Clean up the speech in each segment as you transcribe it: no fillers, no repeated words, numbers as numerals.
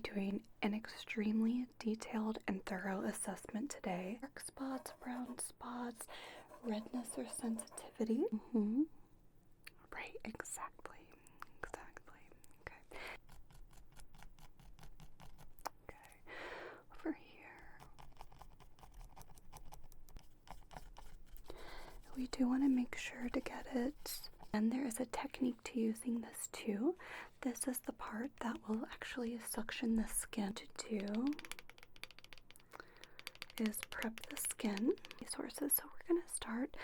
Doing an extremely detailed and thorough assessment today. Dark spots, brown spots, redness or sensitivity. Right, exactly. Okay. Over here. We do want to make sure to get it. And there is a technique to using this too. This is the part that will actually suction the skin. To do is prep the skin resources. So we're going to start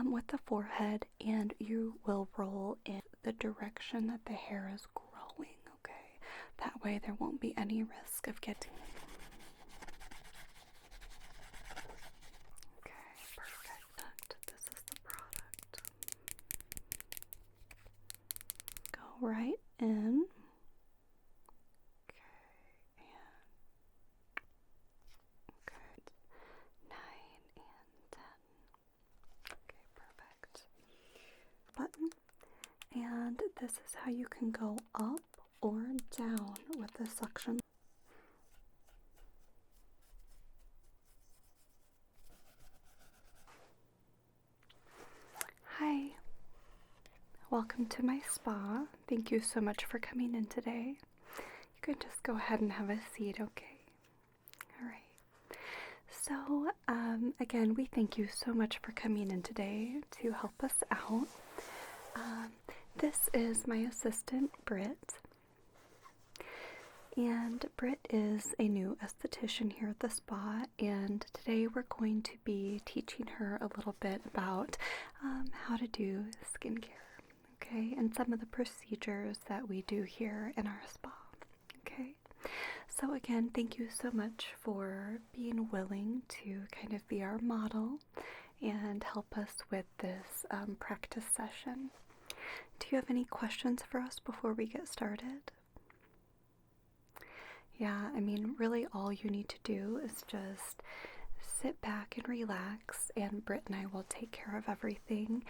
with the forehead, and you will roll in the direction that the hair is growing, okay? That way there won't be any risk of getting perfect. This is the product. Go right in. Button, and this is how you can go up or down with the suction. Hi, welcome to my spa. Thank you so much for coming in today. You can just go ahead and have a seat, okay? All right. So, again, we thank you so much for coming in today to help us out. This is my assistant, Britt, and Britt is a new esthetician here at the spa, and today we're going to be teaching her a little bit about how to do skincare, okay, and some of the procedures that we do here in our spa, okay? So again, thank you so much for being willing to kind of be our model and help us with this practice session. Do you have any questions for us before we get started? Yeah, I mean, really all you need to do is just sit back and relax, and Britt and I will take care of everything.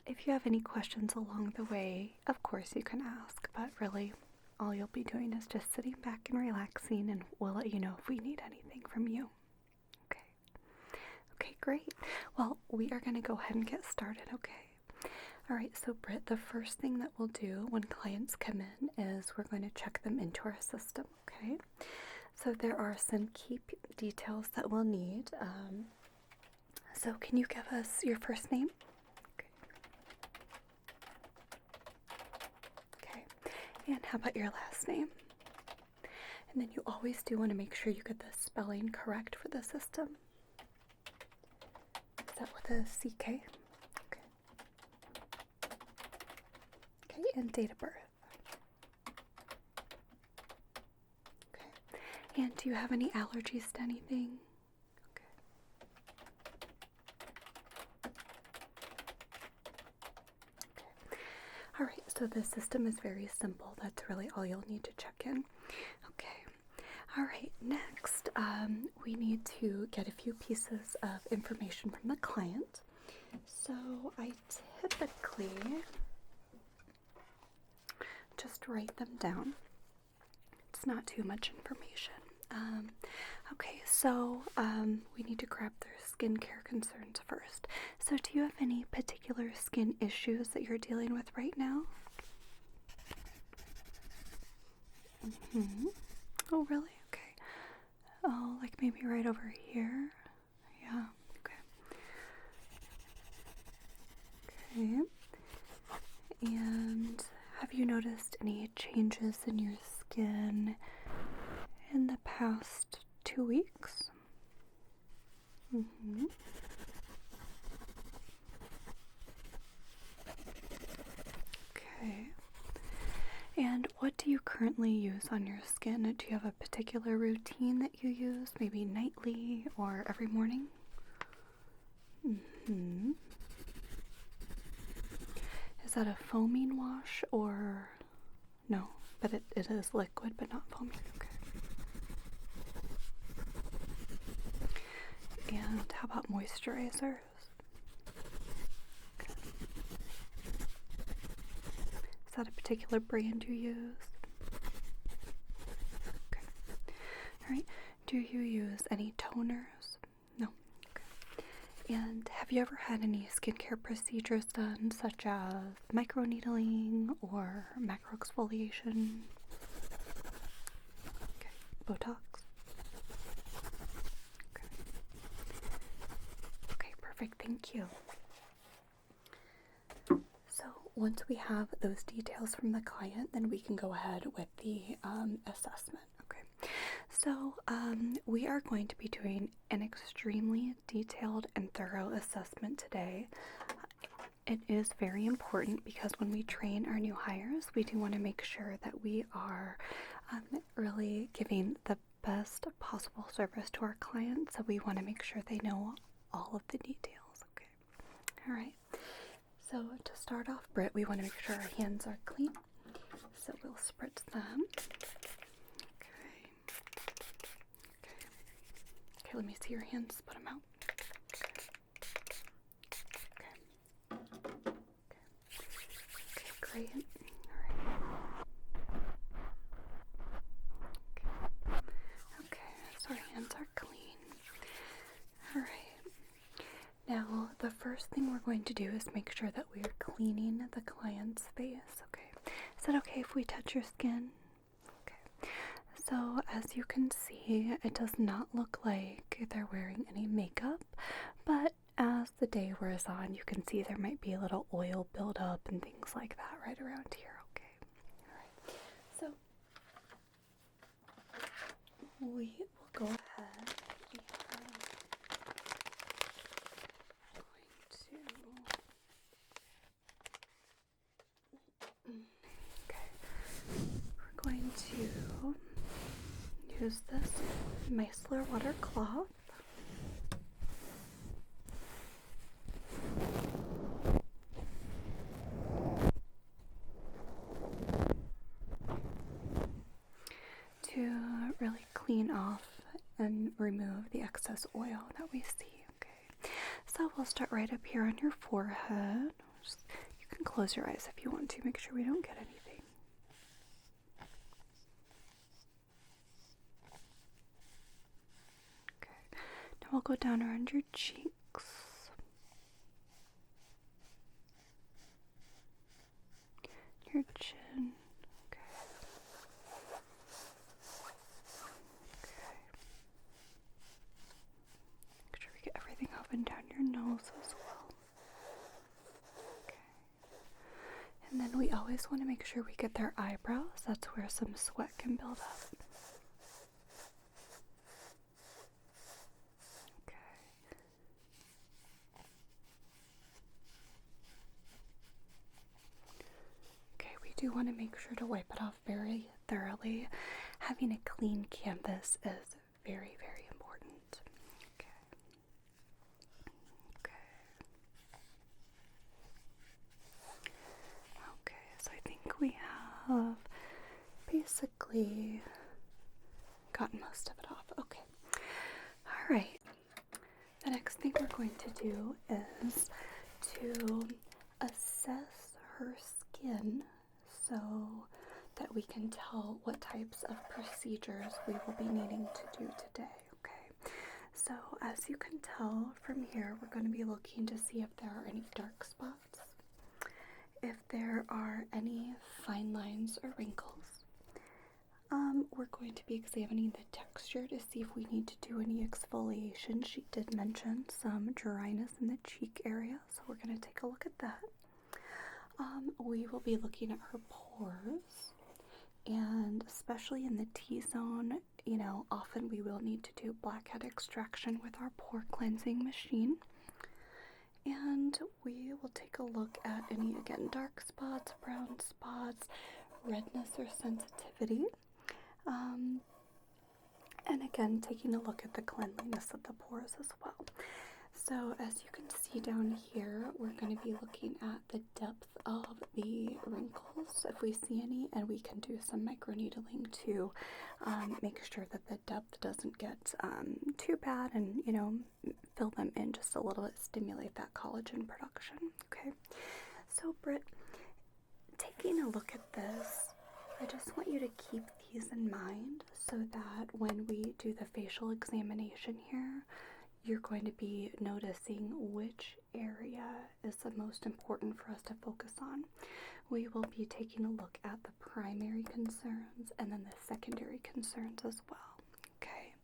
If you have any questions along the way, of course you can ask, but really all you'll be doing is just sitting back and relaxing, and we'll let you know if we need anything from you. Okay, great. Well, we are going to go ahead and get started, okay? All right, so Britt, the first thing that we'll do when clients come in is we're going to check them into our system, okay? So there are some key details that we'll need. So can you give us your first name? Okay. And how about your last name? And then you always do want to make sure you get the spelling correct for the system. Is that with a CK? Okay, and date of birth. Okay. And do you have any allergies to anything? Okay. Okay. All right, so the system is very simple. That's really all you'll need to check in. Okay. All right, next, we need to get a few pieces of information from the client. So I typically just write them down. It's not too much information. Okay, so we need to grab their skincare concerns first. So do you have any particular skin issues that you're dealing with right now? Oh, really? Okay. Oh, like maybe right over here? Yeah, okay. Okay. And have you noticed any changes in your skin in the past 2 weeks? Okay. And what do you currently use on your skin? Do you have a particular routine that you use, maybe nightly or every morning? Is that a foaming wash or no? But it is liquid but not foaming. Okay. And how about moisturizers? Okay. Is that a particular brand you use? Okay. Alright, do you use any toners? No. Okay. And have you ever had any skincare procedures done, such as microneedling or macroexfoliation? Okay. Botox? Okay. Okay, perfect. Thank you. So once we have those details from the client, then we can go ahead with the assessment. Okay. So we are going to be doing an extremely detailed and thorough assessment today. It is very important because when we train our new hires, we do want to make sure that we are really giving the best possible service to our clients. So we want to make sure they know all of the details. Okay. All right. So to start off, Britt, we want to make sure our hands are clean. So we'll spritz them. Okay. Okay, let me see your hands. Put them out. Okay. Okay, great. All right. Okay, so our hands are clean. All right. Now, the first thing we're going to do is make sure that we are cleaning the client's face, okay? Is it okay if we touch your skin? Okay. So, as you can see, it does not look like they're wearing any makeup, but as the day wears on, you can see there might be a little oil buildup and things like that right around here, okay? Alright. So, we will go ahead. We're going to use this micellar water cloth. To really clean off and remove the excess oil that we see. Okay, so we'll start right up here on your forehead. You can close your eyes if you want to, make sure we don't get anything. Okay, now we'll go down around your cheeks. Your chin. Okay. Make sure we get everything up and down your nose as well. Okay. And then we always want to make sure we get their eyebrows. That's where some sweat can build up. Okay. Okay, we do want to make sure to wipe it off very thoroughly. Having a clean canvas is very, very important. Okay. Okay, so I think we have basically gotten most of it off. Okay. Alright. The next thing we're going to do is to assess her skin so that we can tell what types of procedures we will be needing to do today. Okay. So as you can tell from here, we're going to be looking to see if there are any dark spots, if there are any fine lines or wrinkles. We're going to be examining the texture to see if we need to do any exfoliation. She did mention some dryness in the cheek area, so we're going to take a look at that. We will be looking at her pores, and especially in the T-zone, you know, often we will need to do blackhead extraction with our pore cleansing machine. And we will take a look at any, again, dark spots, brown spots, redness or sensitivity. And again, taking a look at the cleanliness of the pores as well. So as you can see down here, we're going to be looking at the depth of the wrinkles, if we see any, and we can do some microneedling to make sure that the depth doesn't get too bad, and, you know, fill them in just a little bit, stimulate that collagen production. Okay, so Britt, taking a look at this, I just want you to keep these in mind so that when we do the facial examination here, you're going to be noticing which area is the most important for us to focus on. We will be taking a look at the primary concerns and then the secondary concerns as well. Okay,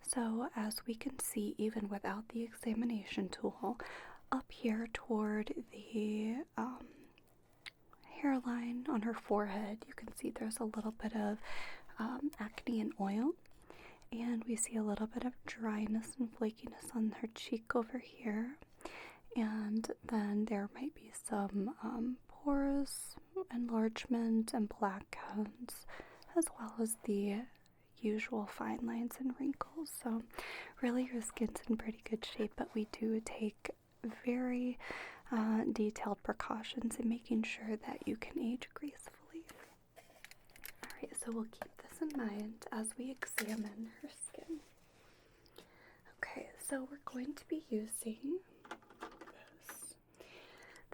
so as we can see, even without the examination tool, up here toward the hairline on her forehead, you can see there's a little bit of acne and oil. And we see a little bit of dryness and flakiness on her cheek over here. And then there might be some pores, enlargement, and blackheads, as well as the usual fine lines and wrinkles. So really your skin's in pretty good shape, but we do take very detailed precautions in making sure that you can age gracefully. Alright, so we'll keep this in mind as we examine her skin. Okay, so we're going to be using this.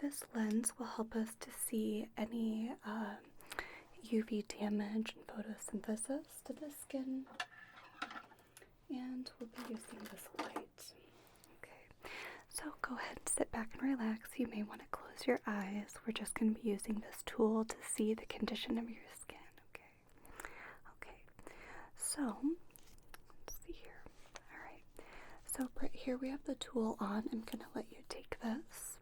This lens will help us to see any UV damage and photosynthesis to the skin. And we'll be using this light. Okay, so go ahead and sit back and relax. You may want to close your eyes. We're just going to be using this tool to see the condition of your skin. So, let's see here. Alright, so right here we have the tool on. I'm going to let you take this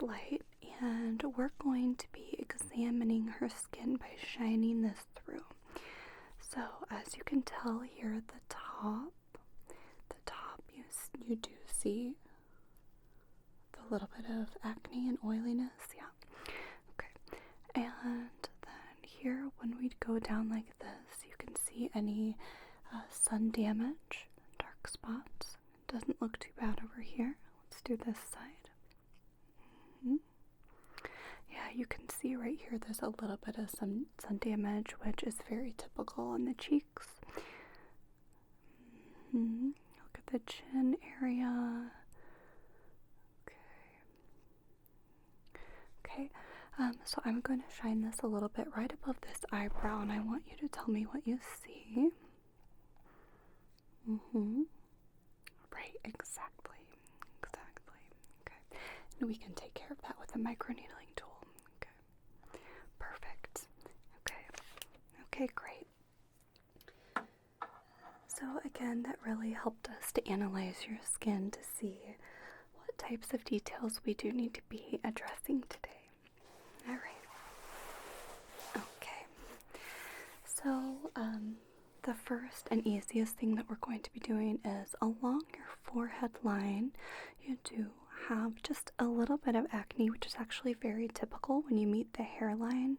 light, and we're going to be examining her skin by shining this through. So, as you can tell here at the top you do see the little bit of acne and oiliness. Yeah. Okay. And then here, when we go down like this, you can see any sun damage, dark spots. Doesn't look too bad over here. Let's do this side. Yeah, you can see right here there's a little bit of some sun damage, which is very typical on the cheeks. Look at the chin area. Okay. So I'm going to shine this a little bit right above this eyebrow, and I want you to tell me what you see. Right, exactly. Okay. And we can take care of that with a microneedling tool. Okay. Perfect. Okay, great. So again, that really helped us to analyze your skin to see what types of details we do need to be addressing today. Alright. Okay. So, the first and easiest thing that we're going to be doing is along your forehead line, you do have just a little bit of acne, which is actually very typical when you meet the hairline.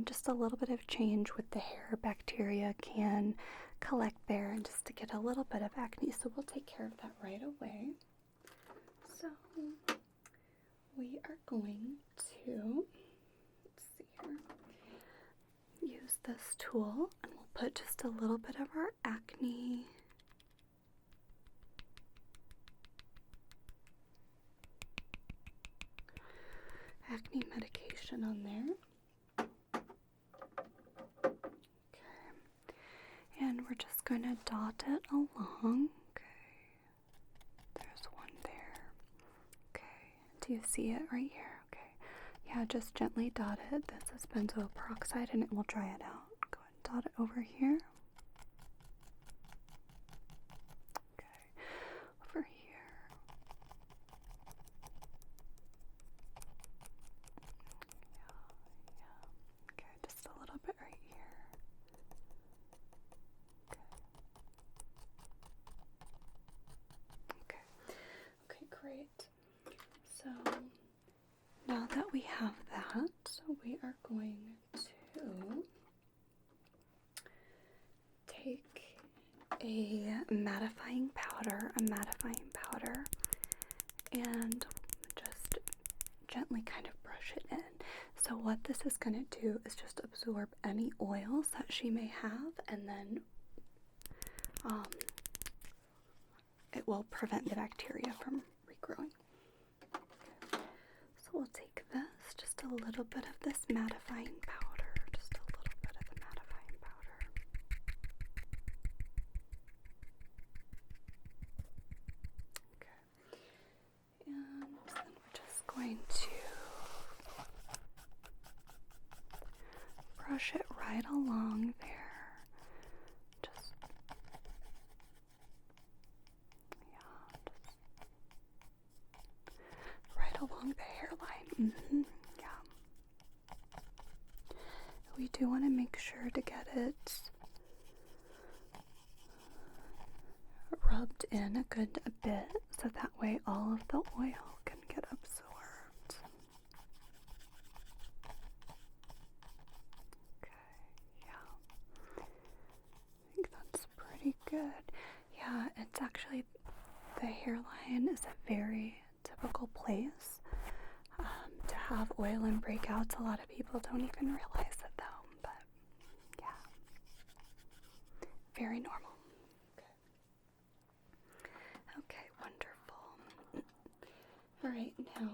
Just a little bit of change with the hair, bacteria can collect there and just to get a little bit of acne. So we'll take care of that right away. So we are going to, let's see here, use this tool, and we'll put just a little bit of our acne medication on there. Okay, and we're just going to dot it along. Okay, there's one there. Okay, do you see it right here? Okay, yeah, just gently dot it. This is benzoyl peroxide and it will dry it out. Go ahead and dot it over here. Okay, over here. Yeah. Okay, just a little bit right here. Okay, great. So now that we have that, we are going to take a mattifying powder, and just gently kind of brush it in. So what this is going to do is just absorb any oils that she may have, and then it will prevent the bacteria from regrowing. So we'll take this, just a little bit of this mattifying powder, just a along the hairline. Yeah. We do want to make sure to get it rubbed in a good bit, so that way all of the oil can get absorbed. Okay, yeah. I think that's pretty good. Yeah, it's actually, the hairline is a very typical place to have oil and breakouts. A lot of people don't even realize it though, but yeah, very normal. Okay, wonderful. All right, now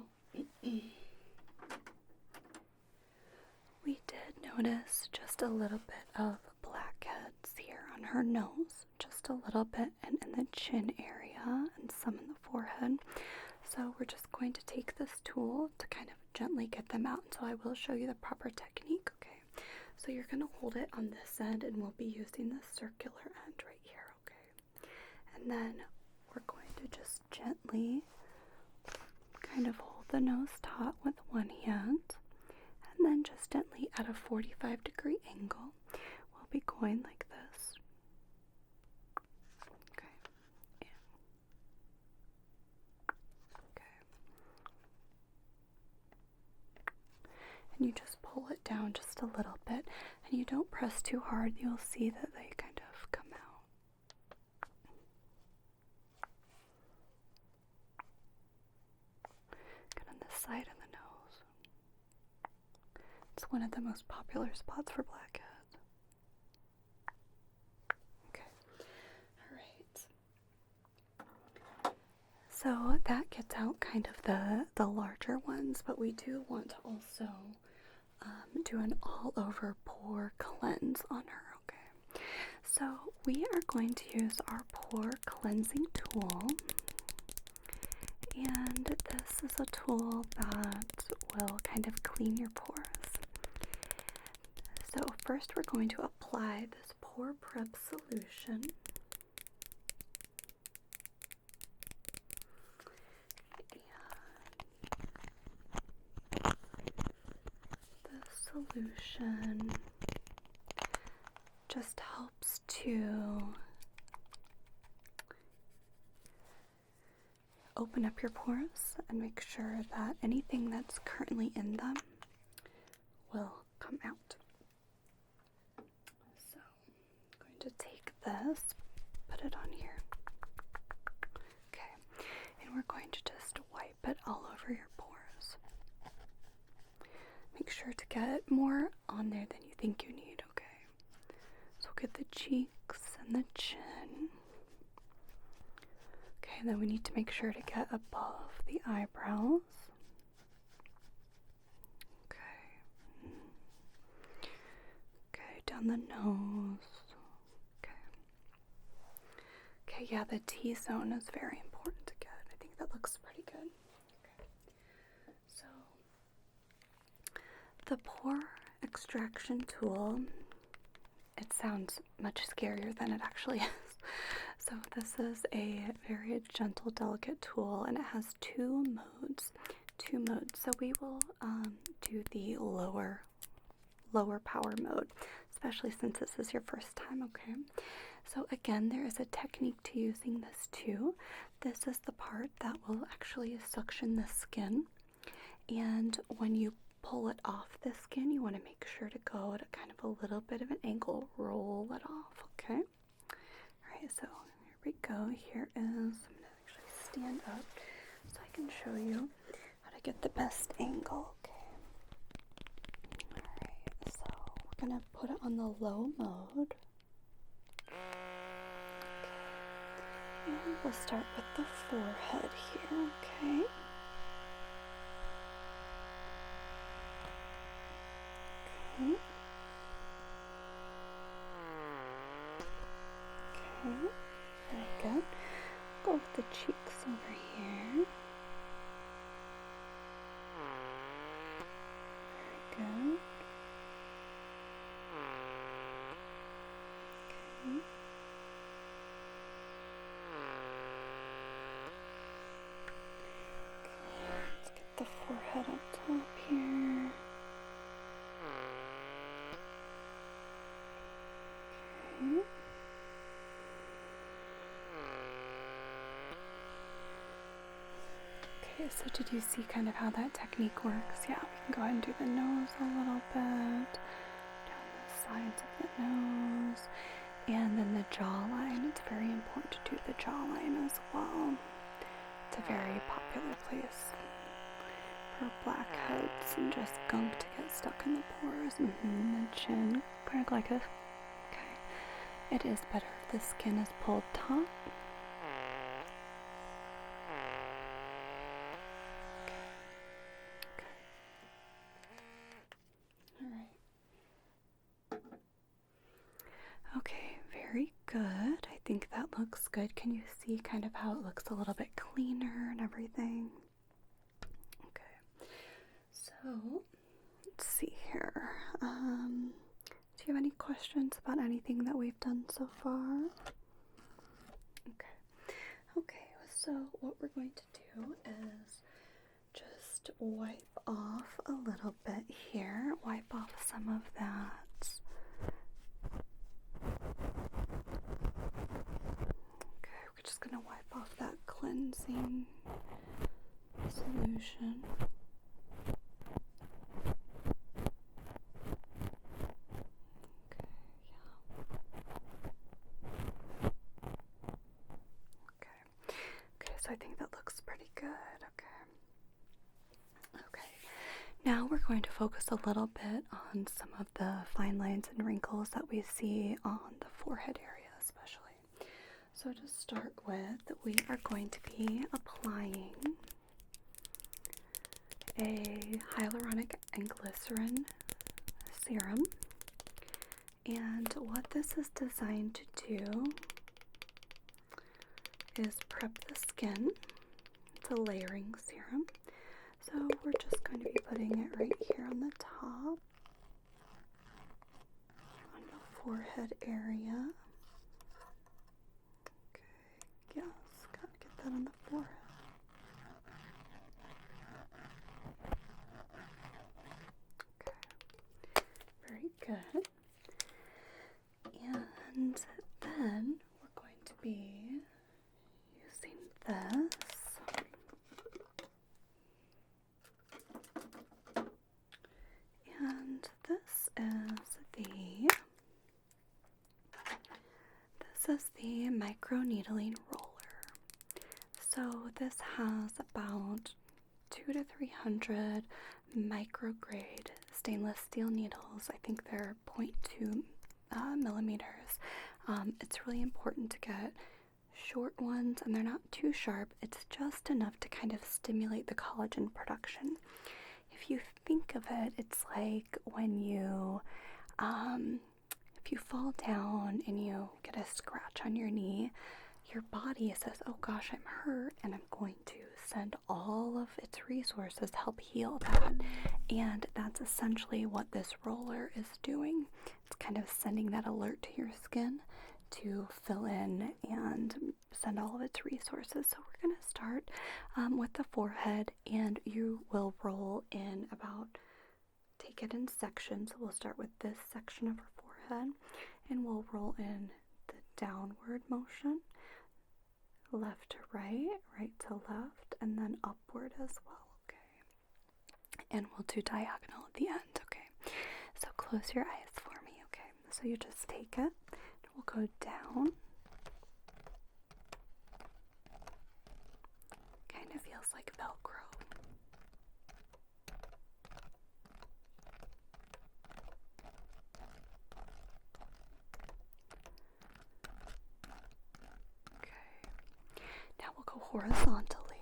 we did notice just a little bit of blackheads here on her nose, just a little bit, and in the chin area and some in the forehead. So we're just going to take this tool to kind of gently get them out. So I will show you the proper technique, okay? So you're going to hold it on this end, and we'll be using the circular end right here, okay? And then we're going to just gently kind of hold the nose taut with one hand, and then just gently at a 45-degree angle, we'll be going like this. Okay. Okay. And you just pull it down just a little bit, and you don't press too hard. You'll see that they kind of come out. Side of the nose. It's one of the most popular spots for blackheads. Okay. Alright. So that gets out kind of the larger ones, but we do want to also do an all-over pore cleanse on her, okay? So we are going to use our pore cleansing tool. And this is a tool that will kind of clean your pores. So first we're going to apply this Pore Prep solution. The solution just helps to open up your pores and make sure that anything that's currently in them will come out. So I'm going to take this, put it on here. Okay, and we're going to just wipe it all over your pores. Make sure to get more on there than you think you need, okay? So get the cheeks and the chin. Okay, then we need to make sure to get above the eyebrows. Okay. Okay, down the nose. Okay. Okay, yeah, the T-zone is very important to get. I think that looks pretty good. Okay. So, the pore extraction tool, it sounds much scarier than it actually is. So this is a very gentle, delicate tool, and it has two modes. So we will do the lower power mode, especially since this is your first time, okay? So again, there is a technique to using this too. This is the part that will actually suction the skin, and when you pull it off the skin, you want to make sure to go at a kind of a little bit of an angle, roll it off, okay? Alright, so here we go. Here is, I'm going to actually stand up so I can show you how to get the best angle, okay? Alright, so we're going to put it on the low mode. And we'll start with the forehead here, okay? Okay. Okay, very good. Go with the cheeks over here. Very good. Okay. Let's get the head up top here. Okay. Okay, so did you see kind of how that technique works? Yeah, we can go ahead and do the nose a little bit, down the sides of the nose, and then the jawline. It's very important to do the jawline as well. It's a very popular place for blackheads and just gunk to get stuck in the pores. The chin, kind of like this. Okay. It is better if the skin is pulled taut. Okay, very good. I think that looks good. Can you see kind of how it looks a little bit cleaner and everything? Okay, so let's see here. Do you have any questions about anything that we've done so far? Okay, so what we're going to do is just wipe off a little bit here. Wipe off some of that. Okay, we're just going to wipe off that cleansing solution. Okay, so I think that looks pretty good. Okay, now we're going to focus a little bit on some of the fine lines and wrinkles that we see on the forehead area especially. So to start with, we are going to be applying a hyaluronic and glycerin serum. And what this is designed to do is prep the skin. It's a layering serum. So we're just going to be putting it right here on the top, on the forehead area. Okay, yes, gotta get that on the forehead. Okay, very good. And then we're going to be using this. And this is the micro needling roller. So this has about 200 to 300 micrograde stainless steel needles. I think they're 0.2 millimeters. It's really important to get short ones, and they're not too sharp. It's just enough to kind of stimulate the collagen production. If you think of it, it's like when you, if you fall down and you get a scratch on your knee, your body says, oh gosh, I'm hurt, and I'm going to send all of its resources to help heal that. And that's essentially what this roller is doing. It's kind of sending that alert to your skin to fill in and send all of its resources. So we're going to start with the forehead, and you will roll in take it in sections. So we'll start with this section of her forehead, and we'll roll in the downward motion, left to right, right to left, and then upward as well, okay? And we'll do diagonal at the end, okay? So close your eyes for me, okay? So you just take it, and we'll go down. Kind of feels like Velcro. Now we'll go horizontally.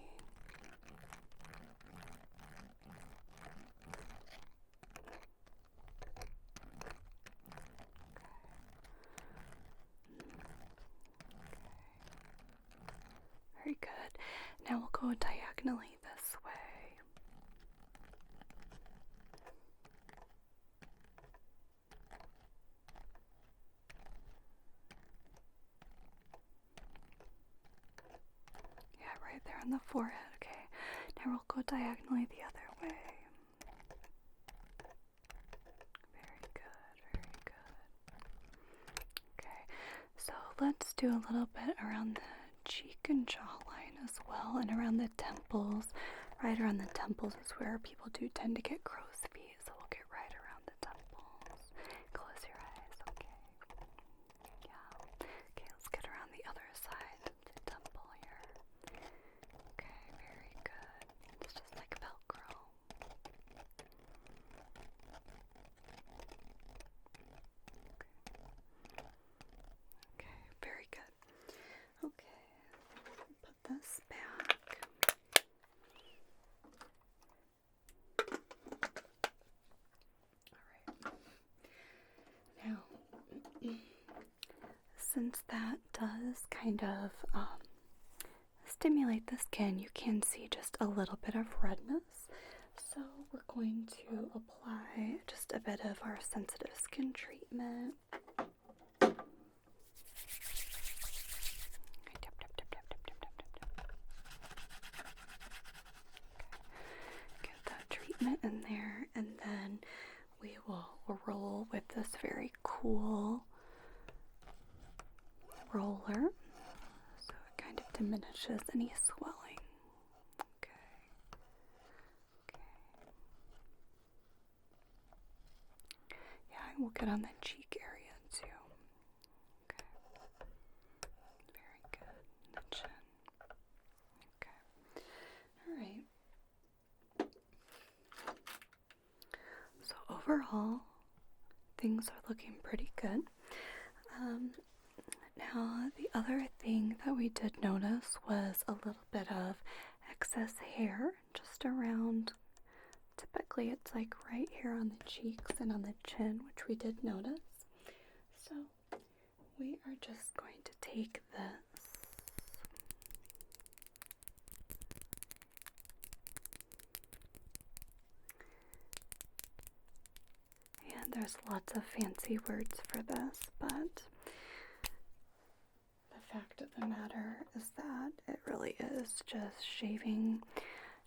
Very good. Now we'll go diagonally this way. Yeah, right there on the forehead, okay. Now we'll go diagonally the other way. Okay. Very good, very good. Okay, so let's do a little bit around the cheek and jawline as well, and around the temples. Right around the temples is where people do tend to get crow's feet, so we'll get right around the temples. Close your eyes, okay? Yeah. Okay, let's get around the other side of the temple here. Okay, very good. It's just like Velcro. Okay, very good. Okay, put this back. Now, since that does kind of stimulate the skin, you can see just a little bit of redness. So we're going to apply just a bit of our sensitive skin treatment. Get that treatment in there, and then we will roll with this very cool roller, so it kind of diminishes any swelling. Okay. Yeah, and we'll get on the cheek area too. Okay. Very good. The chin. Okay. Alright. So overall, things are looking pretty good. Now, the other thing that we did notice was a little bit of excess hair just around. Typically, it's like right here on the cheeks and on the chin, which we did notice. So, we are just going to take this and there's lots of fancy words for this, but the fact of the matter is that it really is just shaving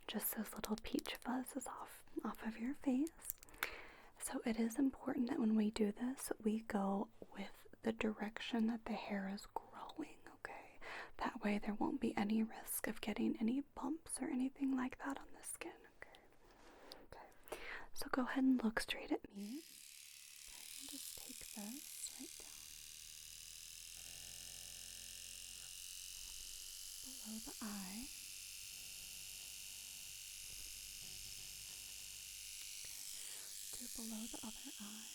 just those little peach fuzzes off of your face. So it is important that when we do this, we go with the direction that the hair is growing, okay? That way there won't be any risk of getting any bumps or anything like that on the skin, okay? Okay. So go ahead and look straight at me. Okay, and just take this right down below the eye. Okay. Do below the other eye.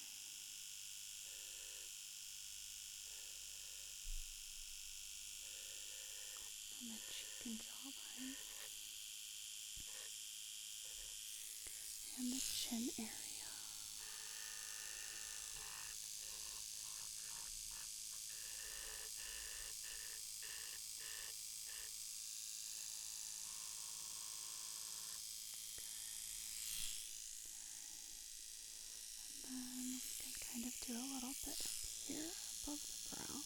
On the cheek and jawline. And the chin area. And then we can kind of do a little bit up here above the brow.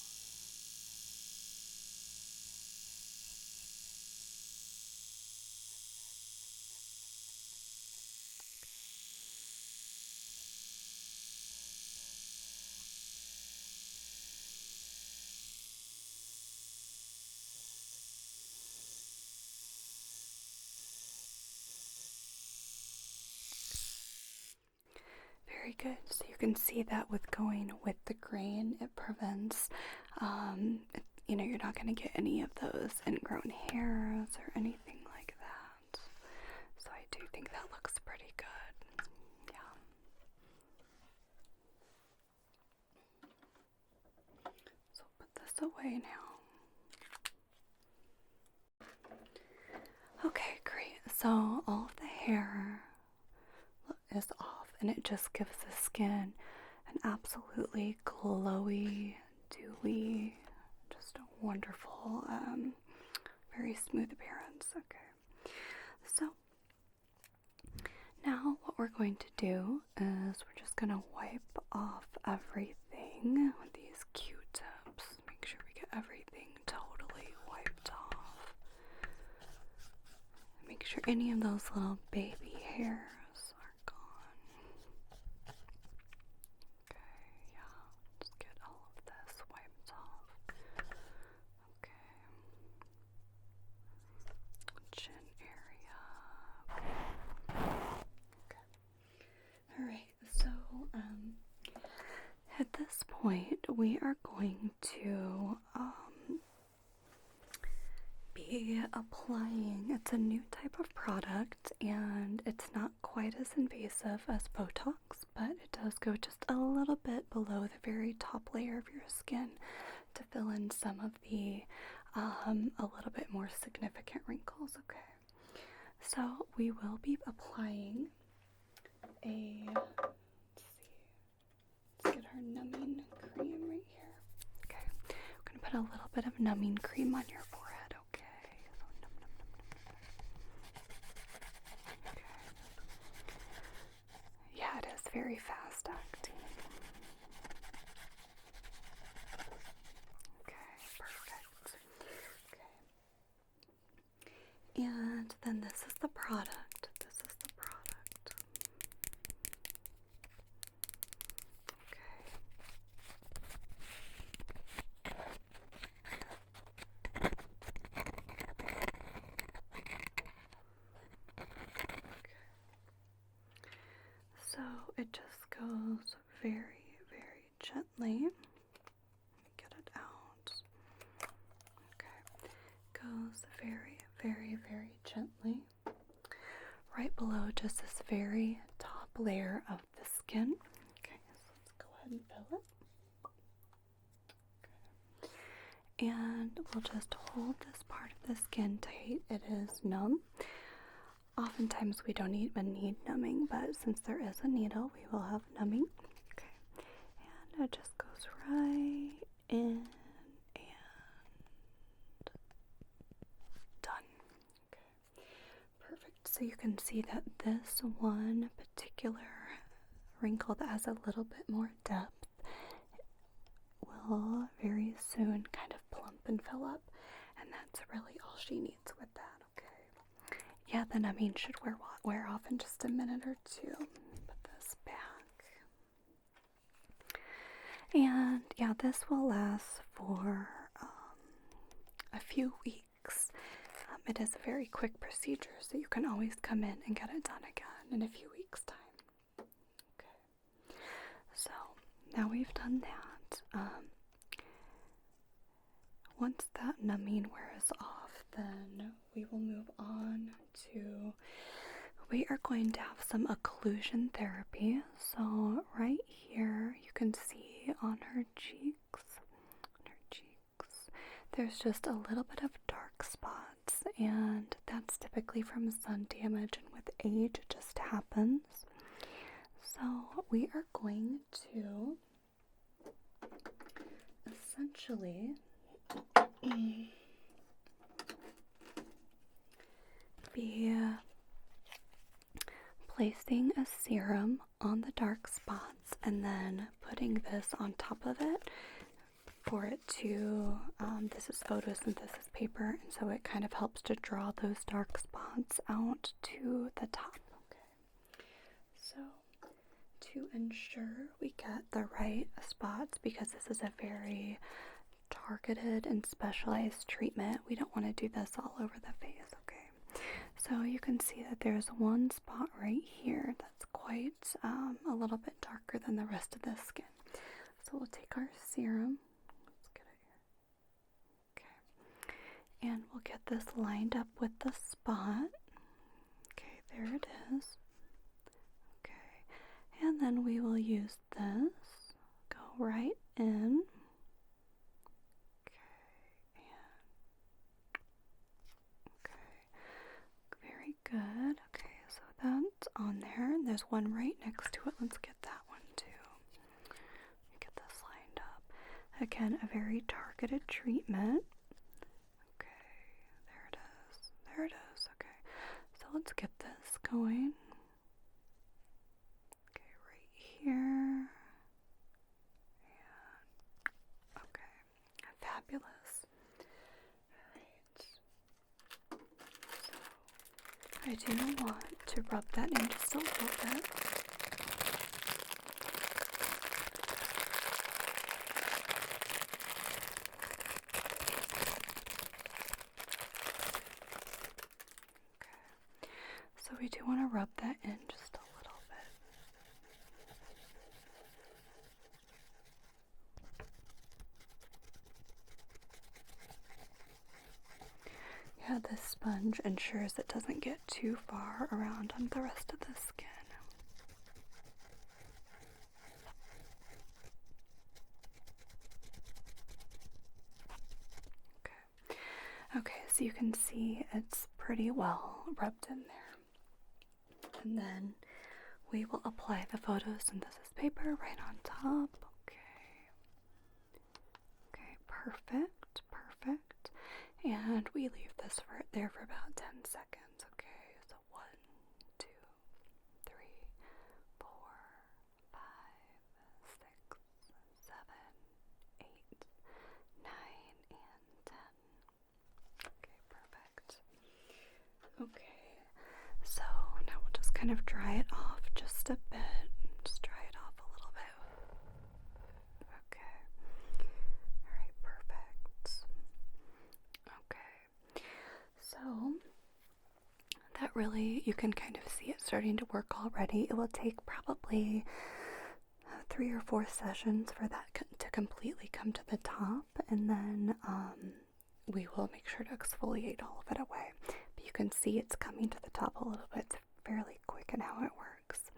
Very good. So you can see that with going with the grain, it prevents, you're not going to get any of those ingrown hairs or anything like that. So I do think that looks pretty good. Yeah. So I'll put this away now. Okay, great. So all of the hair is off, and it just gives the skin an absolutely glowy, dewy, just a wonderful, very smooth appearance. Okay, so now what we're going to do is we're just going to wipe off everything with these Q-tips. Make sure we get everything totally wiped off. Make sure any of those little baby hairs are gone. Okay, yeah, just get all of this wiped off. Okay. Chin area. Okay. Alright, so, at this point, we are going to, be applying, it's a new type of product, and it's not quite as invasive as Botox, but it does go just a little bit below the very top layer of your skin to fill in some of the, a little bit more significant wrinkles, okay? So we will be applying a, let's get our numbing cream right here. Okay, we're going to put a little bit of numbing cream on your forehead, okay? So num, num, num, num, num. Okay. Yeah, it is very fast acting. Okay, perfect. Okay. And then this is the product. This is the product. Okay. So it just goes very, very gently. Get it out. Okay. Goes very, very, very gently. Right below just this very top layer of the skin. Okay, so let's go ahead and fill it. Okay. And we'll just hold this part of the skin tight. It is numb. Oftentimes we don't even need numbing, but since there is a needle, we will have numbing. Okay. And it just goes right in and done. Okay. Perfect. So you can see that this one particular wrinkle that has a little bit more depth will very soon kind of plump and fill up, and that's really all she needs with that. Yeah, the numbing should wear off in just a minute or two. Put this back. And yeah, this will last for a few weeks. It is a very quick procedure, so you can always come in and get it done again in a few weeks' time. Okay. So now we've done that. Once that numbing wears off, then we will move on to, we are going to have some occlusion therapy. So right here you can see on her cheeks, there's just a little bit of dark spots, and that's typically from sun damage, and with age it just happens. So we are going to essentially be placing a serum on the dark spots and then putting this on top of it for it to, this is photosynthesis paper, and so it kind of helps to draw those dark spots out to the top. Okay. So to ensure we get the right spots, because this is a very targeted and specialized treatment, we don't want to do this all over the face, okay? So you can see that there's one spot right here that's quite a little bit darker than the rest of the skin. So we'll take our serum, let's get it here, okay, and we'll get this lined up with the spot. Okay, there it is. Okay, and then we will use this, go right in. Good. Okay, so that's on there. And there's one right next to it. Let's get that one too. Get this lined up. Again, a very targeted treatment. Okay, there it is. There it is. Okay, so let's get this going. Okay, right here. And okay, fabulous. I do want to rub that in just a little bit. So we do want to rub that in just a little bit. Yeah, this sponge ensures it doesn't get too far around on the rest of the skin. Okay, so you can see it's pretty well rubbed in there. And then we will apply the photosynthesis paper right on top. Okay, perfect. And we leave this there for about 10 seconds. Okay, so 1, 2, 3, 4, 5, 6, 7, 8, 9, and 10. Okay, perfect. Okay, so now we'll just kind of dry it off just a bit. Just dry it off a little bit. Okay. Alright, perfect. Okay. So that really, you can kind of see it starting to work already. It will take probably 3 or 4 sessions for that to completely come to the top, and then we will make sure to exfoliate all of it away. But you can see it's coming to the top a little bit. It's fairly quick in how it works.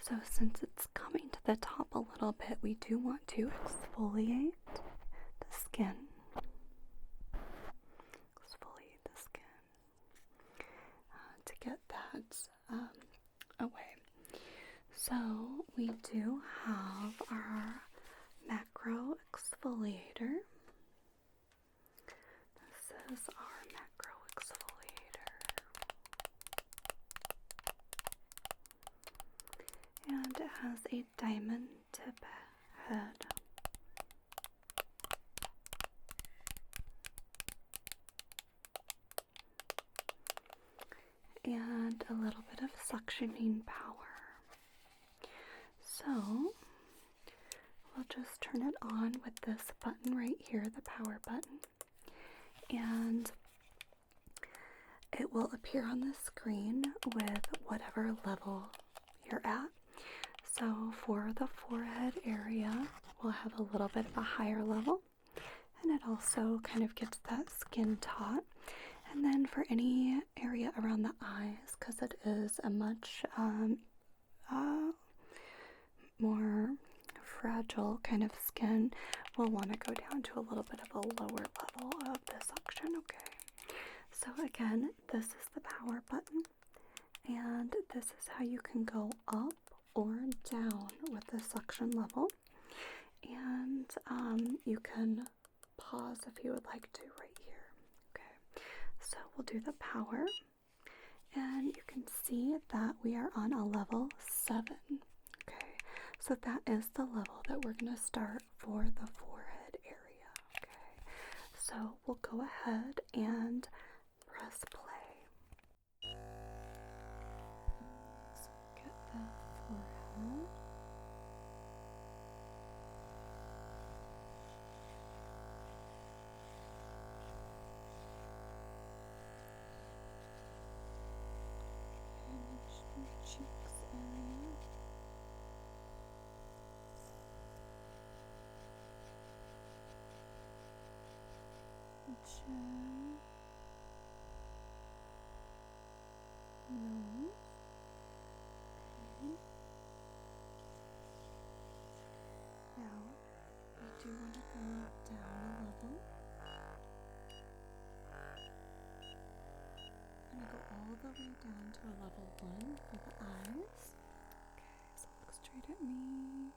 So since it's coming to the top a little bit, we do want to exfoliate the skin. Exfoliate the skin to get that away. So we do have our macro exfoliator. This is our macro exfoliator. And it has a diamond tip head. And a little bit of suctioning power. So we'll just turn it on with this button right here, the power button. And it will appear on the screen with whatever level you're at. So for the forehead area, we'll have a little bit of a higher level. And it also kind of gets that skin taut. And then for any area around the eyes, because it is a much more fragile kind of skin, we'll want to go down to a little bit of a lower level of the suction. Okay, so again, this is the power button, and this is how you can go up or down with the suction level. And you can pause if you would like to right here. Okay, so we'll do the power, and you can see that we are on a level 7. Okay, so that is the level that we're going to start for the forehead area. Okay, so we'll go ahead and press play. So get the forehead. Cheeks area. Chin. Nose. Okay. Now, we do want to go down a level. I'm going to go all the way down to a level 1 for the eyes. Okay, so look straight at me.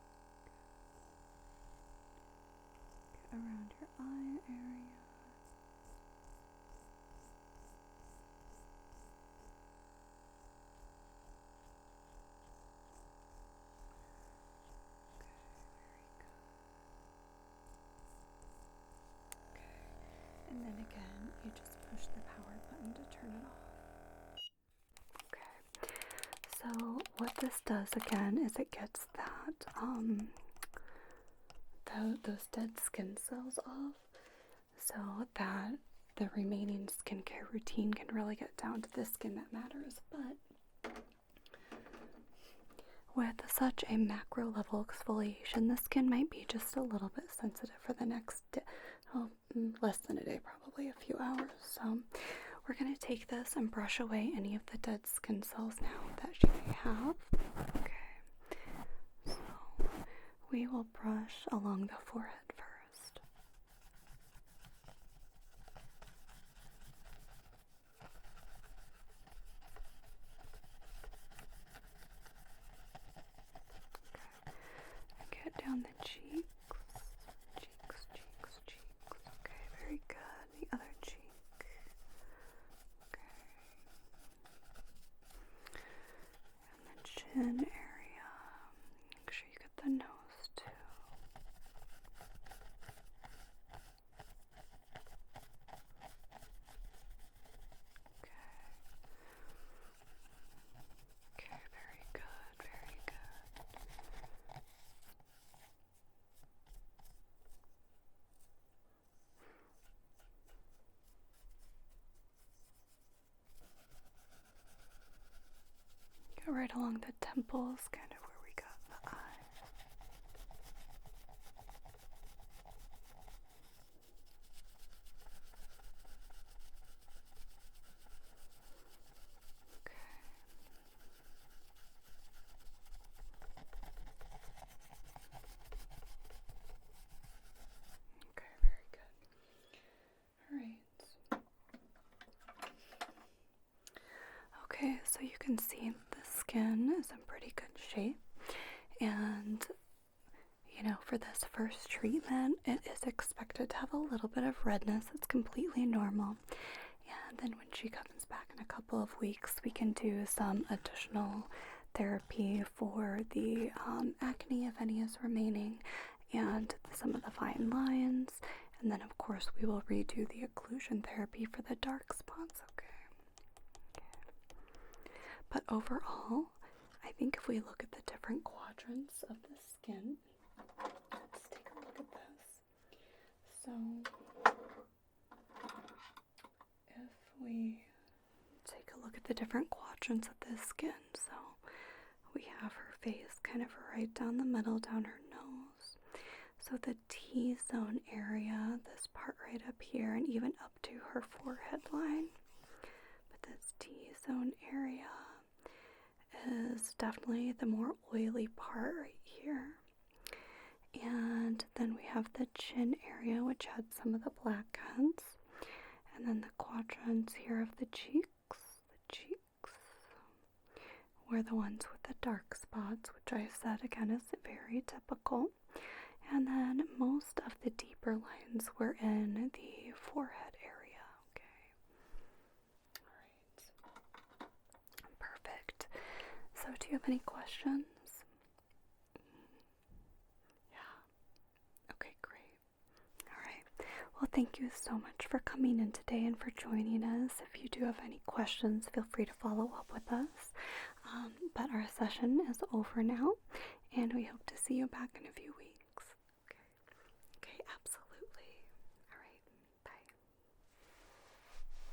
Get around your eye area. And then again, you just push the power button to turn it off. So what this does again is it gets that those dead skin cells off, so that the remaining skincare routine can really get down to the skin that matters. But with such a macro level exfoliation, the skin might be just a little bit sensitive for the next less than a day, probably a few hours. So we're going to take this and brush away any of the dead skin cells now that she may have. Okay, so we will brush along the forehead first. Okay. Get down the cheeks. Okay, very good. The other cheek. Okay. And the chin area. Make sure you get the nose too. Okay. Okay, very good, very good. Go right along the temples, kind of where we got the eye. Okay. Okay, very good. All right. Okay, so you can see the skin is in pretty good shape, and for this first treatment, it is expected to have a little bit of redness. It's completely normal. And then when she comes back in a couple of weeks, we can do some additional therapy for the acne, if any is remaining, and some of the fine lines. And then, of course, we will redo the occlusion therapy for the dark spots, okay? But overall, I think if we look at the different quadrants of the skin, let's take a look at this. So, if we take a look at the different quadrants of the skin, so we have her face kind of right down the middle, down her nose. So the T-zone area, this part right up here, and even up to her forehead line. But this T-zone area is definitely the more oily part right here. And then we have the chin area, which had some of the blackheads. And then the quadrants here of the cheeks were the ones with the dark spots, which I said again is very typical. And then most of the deeper lines were in the forehead area, okay? Alright. Perfect. So do you have any questions? Yeah. Okay, great. Alright. Well, thank you so much for coming in today and for joining us. If you do have any questions, feel free to follow up with us. But our session is over now, and we hope to see you back in a few weeks.